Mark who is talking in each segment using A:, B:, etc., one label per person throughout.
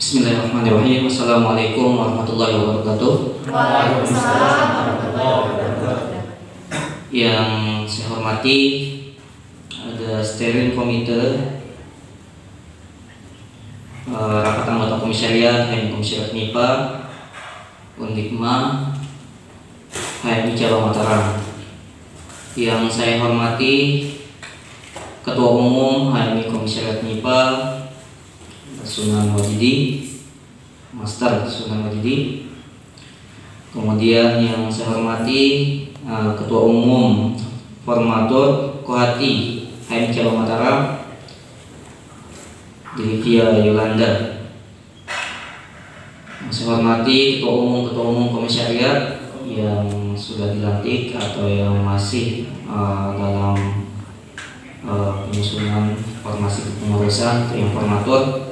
A: Bismillahirrahmanirrahim. Assalamualaikum warahmatullahi wabarakatuh.
B: Waalaikumsalam warahmatullahi wabarakatuh.
A: Yang saya hormati ada steering komite, rapat anggota komisariat HMI Komisariat MIPA, Undikma, HMI Cabang Mataram. Yang saya hormati Ketua Umum HMI Komisariat MIPA, Sunan Wajidi, Master Sunan Wajidi. Kemudian yang saya hormati Ketua Umum Formatur Kohati HMI Cabang Mataram, Divya Yolanda. Yang saya hormati Ketua Umum Komisariat yang sudah dilantik atau yang masih dalam penyusunan formasi kepengurusan atau yang formatur.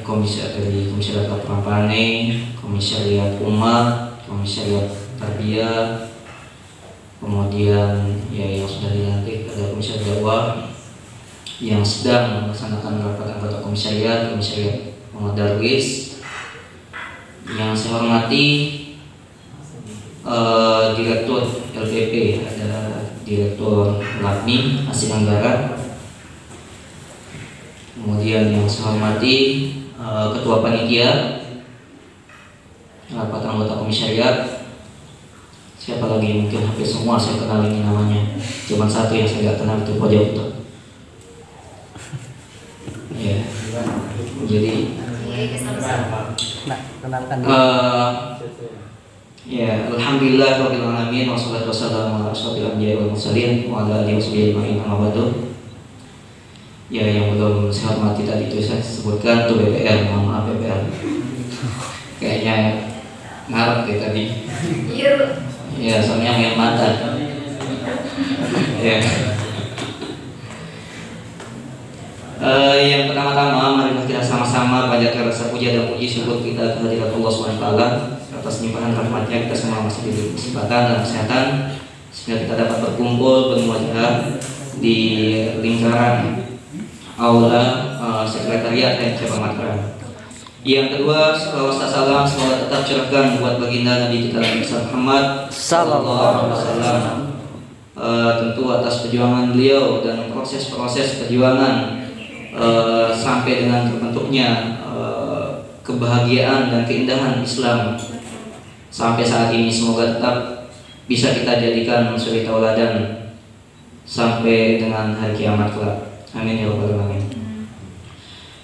A: Komisariat Lapangan Pane, Komisariat Umat, Komisariat Tarbiyah, kemudian yang sudah dilantik ada Komisariat Dakwah yang sedang melaksanakan rapat anggota komisariat Muhammad Darwis. Yang saya hormati Direktur LPP, ada Direktur Lakmi Asing Anggara. Kemudian yang saya hormati Ketua Panitia rapat anggota komisariat. Siapa lagi? Mungkin hampir semua saya kenal ini namanya. Cuma satu yang saya nggak kenal, itu Pojok itu. Ya. Jadi
B: kenalkan
A: ya, alhamdulillah rabbil alamin wassalatu wassalamu ala asyrofil anbiya'i wal mursalin wa ala alihi washabihi amma ba'du. Ya, yang belum saya hormati tadi itu saya sebutkan tuh BPR, mohon maaf BPR. Kayaknya ngarep deh tadi.
B: Iya.
A: Ya, soalnya main mata. Ya. Yang pertama-tama mari kita sama-sama panjatkan rasa puja dan puji syukur kita kehadirat Allah SWT atas limpahan rahmatnya. Kita semua masih diberi kesempatan dan kesehatan sehingga kita dapat berkumpul bermuajah di lingkaran aula sekretariat dan cabang Mataram. Yang kedua, salawat salam semoga tetap curahkan buat baginda Nabi kita Nabi Muhammad sallallahu alaihi wasallam. Tentu atas perjuangan beliau dan proses-proses perjuangan sampai dengan terbentuknya kebahagiaan dan keindahan Islam sampai saat ini, semoga tetap bisa kita jadikan suri tauladan sampai dengan hari kiamat kelak. Amin ya rabbal alamin.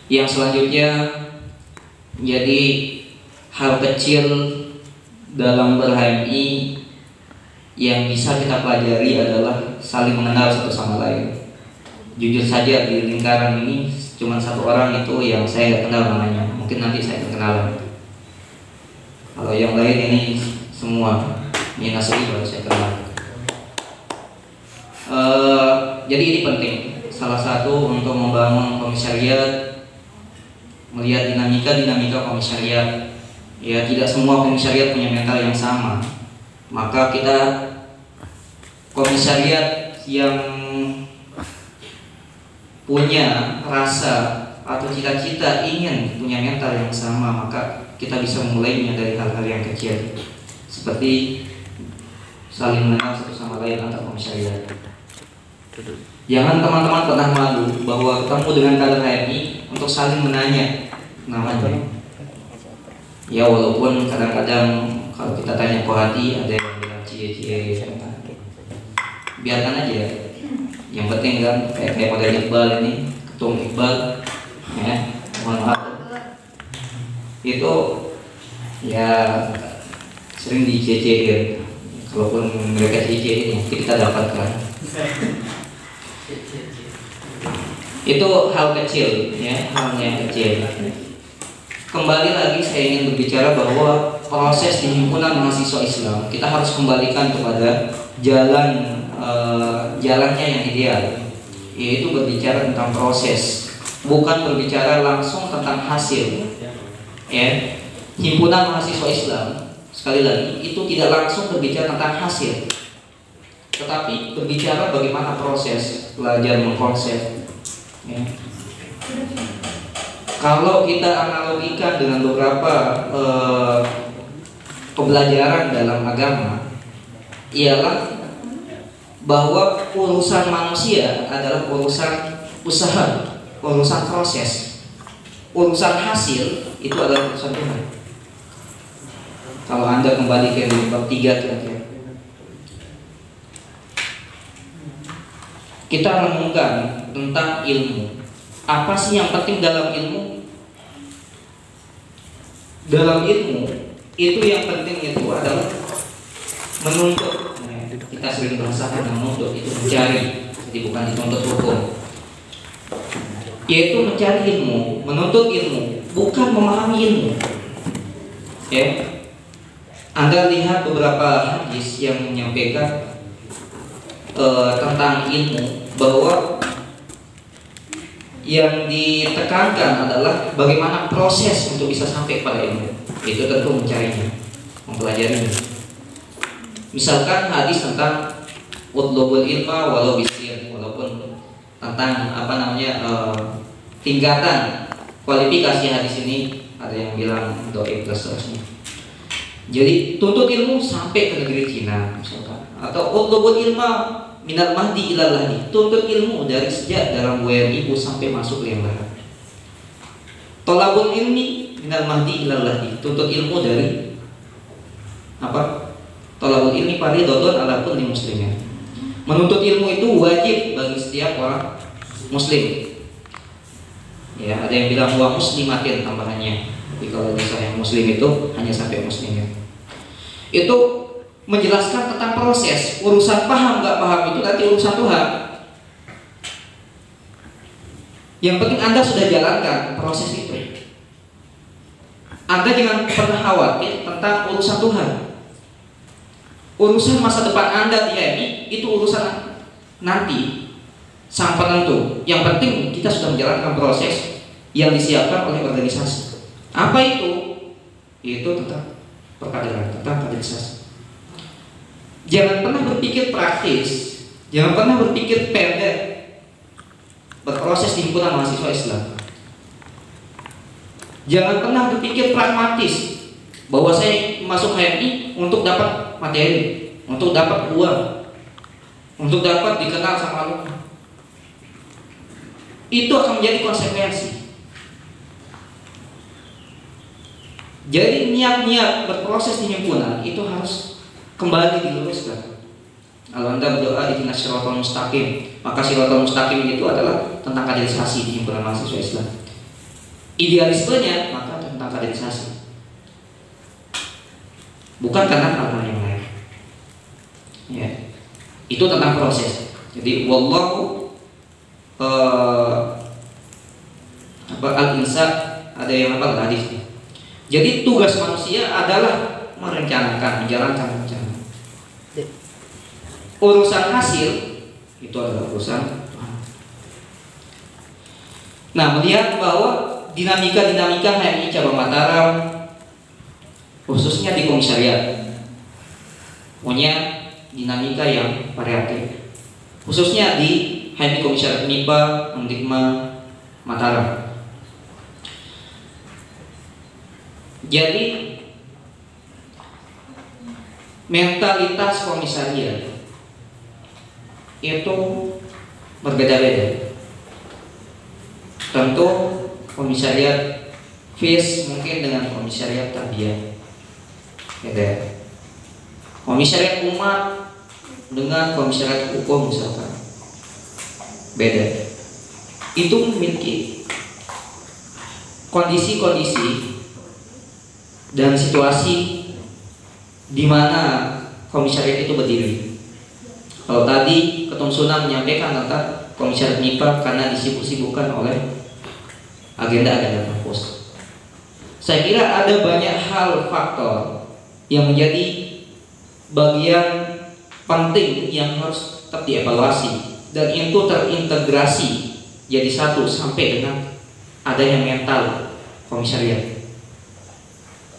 A: Yang selanjutnya, jadi hal kecil dalam ber-HMI yang bisa kita pelajari adalah saling mengenal satu sama lain. Jujur saja di lingkaran ini cuma satu orang itu yang saya nggak kenal namanya. Mungkin nanti saya kenalan. Kalau yang lain ini semua ini nasib baru saya kenal. Jadi ini penting. Salah satu untuk membangun komisariat, melihat dinamika komisariat. Ya, tidak semua komisariat punya mental yang sama. Maka kita komisariat yang punya rasa atau cita-cita ingin punya mental yang sama, maka kita bisa memulainya dari hal-hal yang kecil seperti saling mengenal satu sama lain antar komisariat. Jangan teman-teman pernah malu bahwa ketemu dengan kader HMI untuk saling menanya namanya. Ya, walaupun kadang-kadang kalau kita tanya Kohati ada yang bilang cie-cie, biarkan aja. Yang penting kan kayak model Iqbal ini, Ketum Iqbal, ya, mohon maaf. Itu ya sering dicie-ciein. Kalaupun mereka cie-ciein, kita dapatkan. Itu hal kecil, ya, hal yang kecil. Kembali lagi saya ingin berbicara bahwa proses di himpunan mahasiswa Islam kita harus kembalikan kepada jalannya yang ideal, yaitu berbicara tentang proses, bukan berbicara langsung tentang hasil. Ya, himpunan mahasiswa Islam sekali lagi itu tidak langsung berbicara tentang hasil, tetapi berbicara bagaimana proses belajar mengkonsep. Ya. Kalau kita analogikan dengan beberapa pembelajaran dalam agama, ialah bahwa urusan manusia adalah urusan usaha, urusan proses, urusan hasil itu adalah urusan Tuhan. Kalau Anda kembali ke bab 3 kira-kira, kita renungkan tentang ilmu. Apa sih yang penting dalam ilmu? Dalam ilmu itu yang penting itu adalah menuntut. Kita sering bahasakan menuntut itu mencari, jadi bukan dituntut hukum. Yaitu mencari ilmu, menuntut ilmu, bukan memahami ilmu. Ya, Anda lihat beberapa hadis yang menyampaikan tentang ilmu, bahwa yang ditekankan adalah bagaimana proses untuk bisa sampai pada ilmu. Itu tentu mencarinya, mempelajarinya. Misalkan hadis tentang utlubul ilma walau bisir, walaupun tentang tingkatan kualifikasi hadis ini ada yang bilang dhaif plus seterusnya. Jadi tuntut ilmu sampai ke negeri Cina misalkan, atau utlubul ilma minal mahdi ilal lahdi, tuntut ilmu dari sejak dalam buayan ibu sampai masuk liang lahat. Tolabul ilmi minal mahdi ilal lahdi, tuntut ilmu dari apa? Tolabul ilmi fardhun ala kulli muslimin. Menuntut ilmu itu wajib bagi setiap orang muslim. Ya, ada yang bilang wa muslimatin tambahannya. Tapi kalau misalnya muslim itu hanya sampai muslimnya. Itu menjelaskan tentang proses, urusan paham nggak paham itu nanti urusan Tuhan. Yang penting Anda sudah jalankan proses itu. Anda jangan pernah khawatir tentang urusan Tuhan. Urusan masa depan Anda ini itu urusan nanti sang penentu. Yang penting kita sudah menjalankan proses yang disiapkan oleh organisasi. Apa itu? Itu tentang perkaderan, tentang kaderisasi. Jangan pernah berpikir praktis, jangan pernah berpikir pendek. Berproses di himpunan mahasiswa Islam. Jangan pernah berpikir pragmatis, bahwa saya masuk HMI untuk dapat materi, untuk dapat uang, untuk dapat dikenal sama alumni. Itu akan menjadi konsekuensi. Jadi niat-niat berproses di himpunan itu harus kembali diluruskan. Kalau Anda berdoa ihdinas siratal mustaqim, maka siratal mustaqim itu adalah tentang kaderisasi di himpunan mahasiswa Islam. Idealismenya maka tentang kaderisasi, bukan karena hal-hal yang lain. Ya, itu tentang proses. Jadi wallahu al-insan, ada yang apa hadis. Jadi tugas manusia adalah merencanakan, menjalankan rencana. Urusan hasil itu adalah urusan Tuhan. Nah, melihat bahwa dinamika HMI Cabang Mataram, khususnya di komisariat, punya dinamika yang variatif, khususnya di HMI Komisariat MIPA Undikma Mataram. Jadi mentalitas komisariat itu berbeda-beda. Tentu komisariat FIS mungkin dengan komisariat tarbiyah beda. Komisariat umat dengan komisariat hukum misalkan beda. Itu memiliki kondisi-kondisi dan situasi di mana komisariat itu berdiri. Kalau tadi Ketum Sunan menyampaikan tentang komisariat MIPA karena disibuk-sibukkan oleh agenda-agenda kampus. Saya kira ada banyak hal faktor yang menjadi bagian penting yang harus tetap dievaluasi dan itu terintegrasi jadi satu sampai dengan adanya mental komisariat.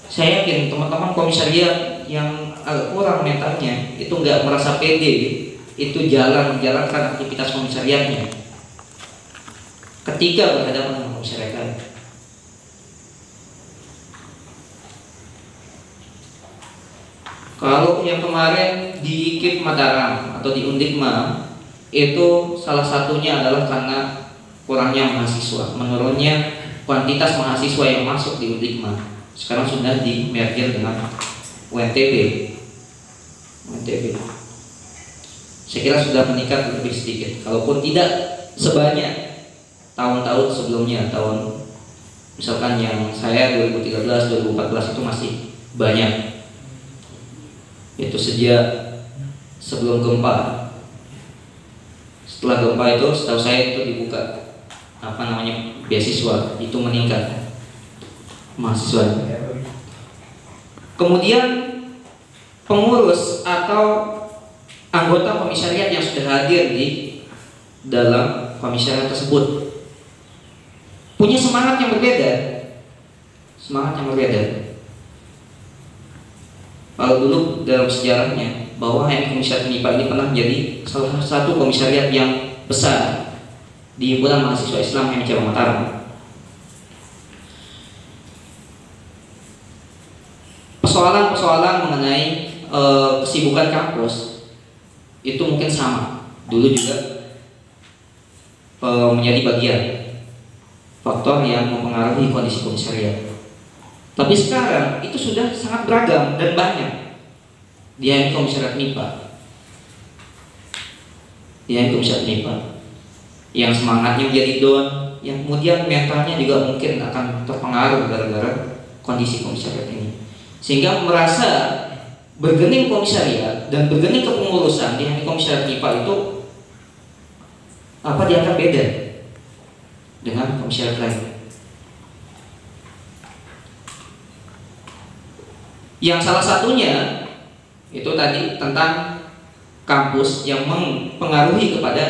A: Saya yakin teman-teman komisariat yang agak kurang mentalnya itu nggak merasa pede itu menjalankan aktivitas komisariatnya ketika berhadapan dengan masyarakat. Kalau yang kemarin di IKIP Mataram atau di Undikma itu salah satunya adalah karena kurangnya mahasiswa, menurunnya kuantitas mahasiswa yang masuk di Undikma. Sekarang sudah di merger dengan UNTB. Saya kira sudah meningkat lebih sedikit, kalaupun tidak sebanyak tahun-tahun sebelumnya. Tahun misalkan yang saya 2013, 2014 itu masih banyak. Itu sejak sebelum gempa. Setelah gempa itu setahu saya itu dibuka beasiswa, itu meningkat mahasiswa. Kemudian pengurus atau anggota komisariat yang sudah hadir di dalam komisariat tersebut punya semangat yang berbeda. Kalau dulu dalam sejarahnya bahwa HMI Komisariat MIPA ini pernah menjadi salah satu komisariat yang besar di himpunan mahasiswa Islam HMI Cabang Mataram. Persoalan-persoalan mengenai kesibukan kampus itu mungkin sama dulu juga menjadi bagian faktor yang mempengaruhi kondisi komisariat. Tapi sekarang itu sudah sangat beragam dan banyak di HMI Komisariat MIPA. Yang semangatnya menjadi down, yang kemudian mentalnya juga mungkin akan terpengaruh gara-gara kondisi komisariat ini, sehingga merasa bergening komisariat dan bergening kepengurusan di HMI Komisariat MIPA itu dianggap beda dengan komisariat lain. Yang salah satunya itu tadi tentang kampus yang mempengaruhi kepada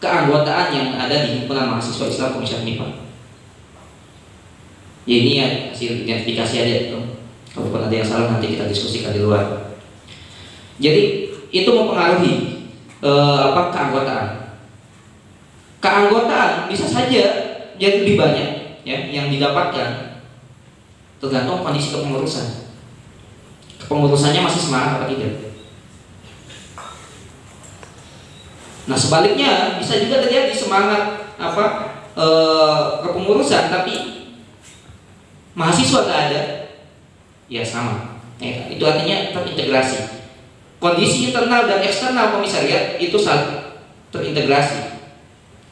A: keanggotaan yang ada di himpunan mahasiswa Islam Komisariat MIPA. Ya ini ya hasil identifikasi aja itu. Kalaupun ada yang salah nanti kita diskusikan di luar. Jadi itu mempengaruhi keanggotaan. Keanggotaan bisa saja jadi lebih banyak ya yang didapatkan tergantung kondisi kepengurusan. Kepengurusannya masih semangat atau tidak. Nah sebaliknya bisa juga terjadi semangat kepengurusan tapi mahasiswa nggak ada, ya sama. Itu artinya terintegrasi. Kondisi internal dan eksternal komisariat itu saling terintegrasi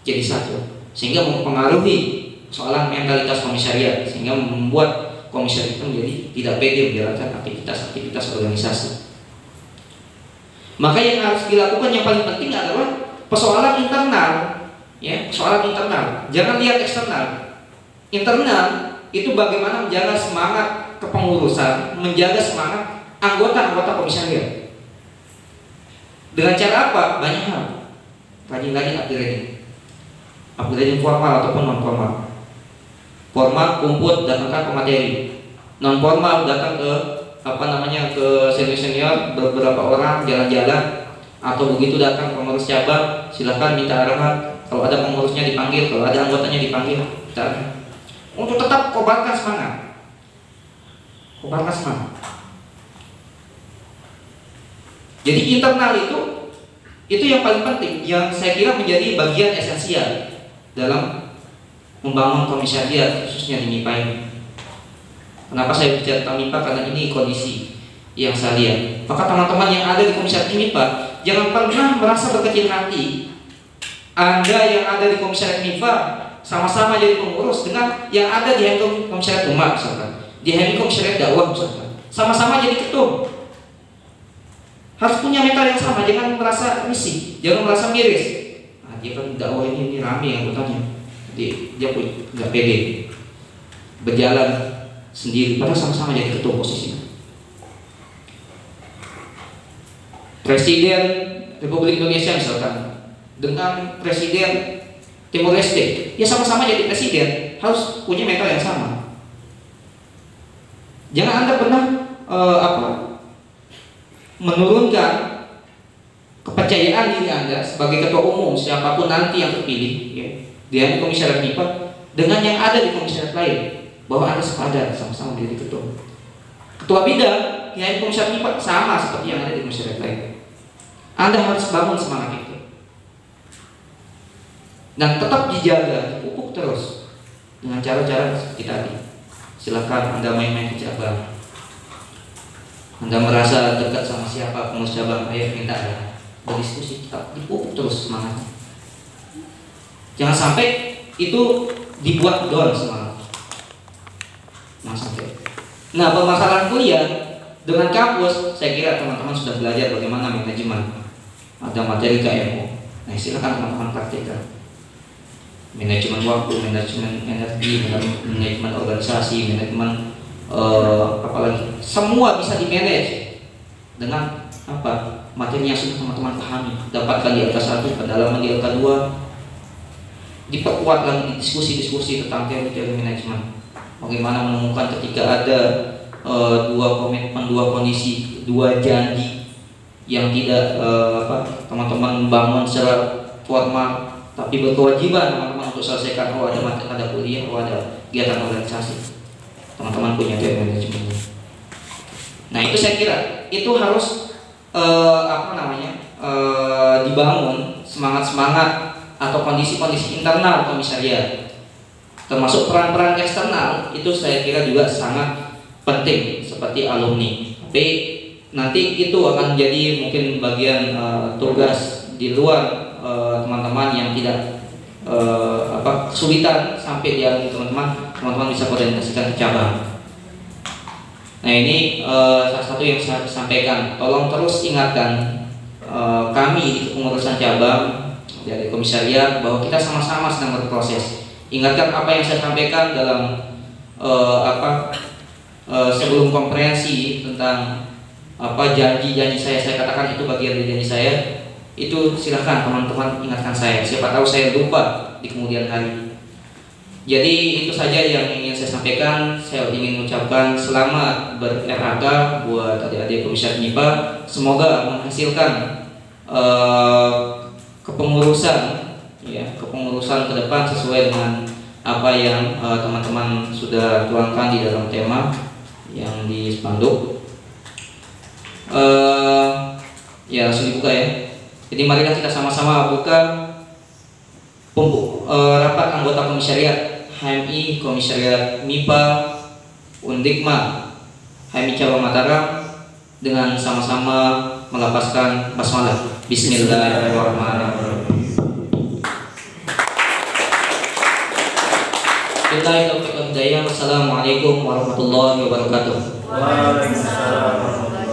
A: jadi satu, sehingga mempengaruhi soalan mentalitas komisariat, sehingga membuat komisariat itu menjadi tidak pede menjalankan aktivitas organisasi. Maka yang harus dilakukan yang paling penting adalah persoalan internal, ya, persoalan internal. Jangan lihat eksternal. Internal itu bagaimana menjaga semangat kepengurusan, menjaga semangat anggota-anggota komisariat. Dengan cara apa? Banyak hal. Rajin-rajin upgrading formal ataupun non formal. Formal kumpul datangkan pemateri, non formal datang ke ke senior beberapa orang jalan-jalan, atau begitu datang pengurus cabang silahkan minta arahan. Kalau ada pengurusnya dipanggil, kalau ada anggotanya dipanggil, untuk tetap kobarkan semangat. Jadi internal itu yang paling penting, yang saya kira menjadi bagian esensial dalam membangun komisariat khususnya di MIPA ini. Kenapa saya bicara tentang MIPA? Karena ini kondisi yang saya lihat. Maka teman-teman yang ada di komisariat MIPA jangan pernah merasa berkecil hati. Anda yang ada di komisariat MIPA sama-sama jadi pengurus dengan yang ada di HMI Komisariat Umat misalkan, di HMI Komisariat Dakwah misalkan, sama-sama jadi ketum. Harus punya mental yang sama, jangan merasa risih, jangan merasa miris. Dia kan dakwah ini rame anggotanya. Dia pun nggak pede berjalan sendiri, padahal sama-sama jadi ketua posisinya. Presiden Republik Indonesia misalkan dengan Presiden Timor Leste, ya sama-sama jadi presiden, harus punya mental yang sama. Jangan Anda pernah menurunkan kepercayaan diri Anda sebagai ketua umum siapapun nanti yang terpilih, ya, di komisariat MIPA dengan yang ada di komisariat lain, bahwa Anda sepadan sama-sama menjadi ketua bidang, ya komisariat MIPA sama seperti yang ada di komisariat lain. Anda harus bangun semangat itu dan tetap dijaga, dipupuk terus dengan cara-cara seperti tadi. Silakan Anda main-main ke cabang. Anda merasa dekat sama siapa pengurus cabang, ayo minta ya, berdiskusi, tetap dipupuk terus semangatnya. Jangan sampai itu dibuat down semangat. Jangan sampai. Nah, permasalahan kuliah dengan kampus, saya kira teman-teman sudah belajar bagaimana manajemen. Ada materi KMO. Nah, silakan teman-teman praktikkan. Manajemen waktu, manajemen energi, manajemen organisasi, manajemen apalagi, semua bisa di manage dengan apa? Materi yang sudah teman-teman pahami. Dapatkan di LK1, pendalaman di LK2, diperkuat lagi di diskusi-diskusi tentang teori-teori manajemen. Bagaimana menemukan ketika ada dua komitmen, dua kondisi, dua janji yang tidak teman-teman membangun secara formal, tapi berkewajiban teman-teman untuk selesaikan. Oh, ada kuliah, oh ada kegiatan organisasi, teman-teman punya teori manajemennya. Nah, itu saya kira itu harus dibangun semangat-semangat atau kondisi-kondisi internal komisariat, termasuk peran-peran eksternal. Itu saya kira juga sangat penting seperti alumni. Tapi nanti itu akan jadi mungkin bagian tugas di luar teman-teman yang tidak kesulitan sampai di alumni teman-teman bisa koordinasikan ke cabang. Nah, ini salah satu yang saya sampaikan. Tolong terus ingatkan kami di kepengurusan cabang dari komisariat bahwa kita sama-sama sedang berproses. Ingatkan apa yang saya sampaikan dalam sebelum konferensi tentang janji-janji saya katakan itu bagian dari janji saya. Itu silahkan teman-teman ingatkan saya. Siapa tahu saya lupa di kemudian hari. Jadi itu saja yang ingin saya sampaikan. Saya ingin mengucapkan selamat ber-RH buat adik-adik komisariat MIPA. Semoga menghasilkan kepengurusan ke depan sesuai dengan apa yang teman-teman sudah tuangkan di dalam tema yang di spanduk. Ya, langsung dibuka ya. Jadi marilah kita sama-sama buka rapat anggota komisariat HMI, komisariat MIPA, Undikma, HMI Cabang Mataram dengan sama-sama melapaskan basmalah. Bismillahirrahmanirrahim. Assalamualaikum warahmatullahi wabarakatuh.
B: Waalaikumsalam.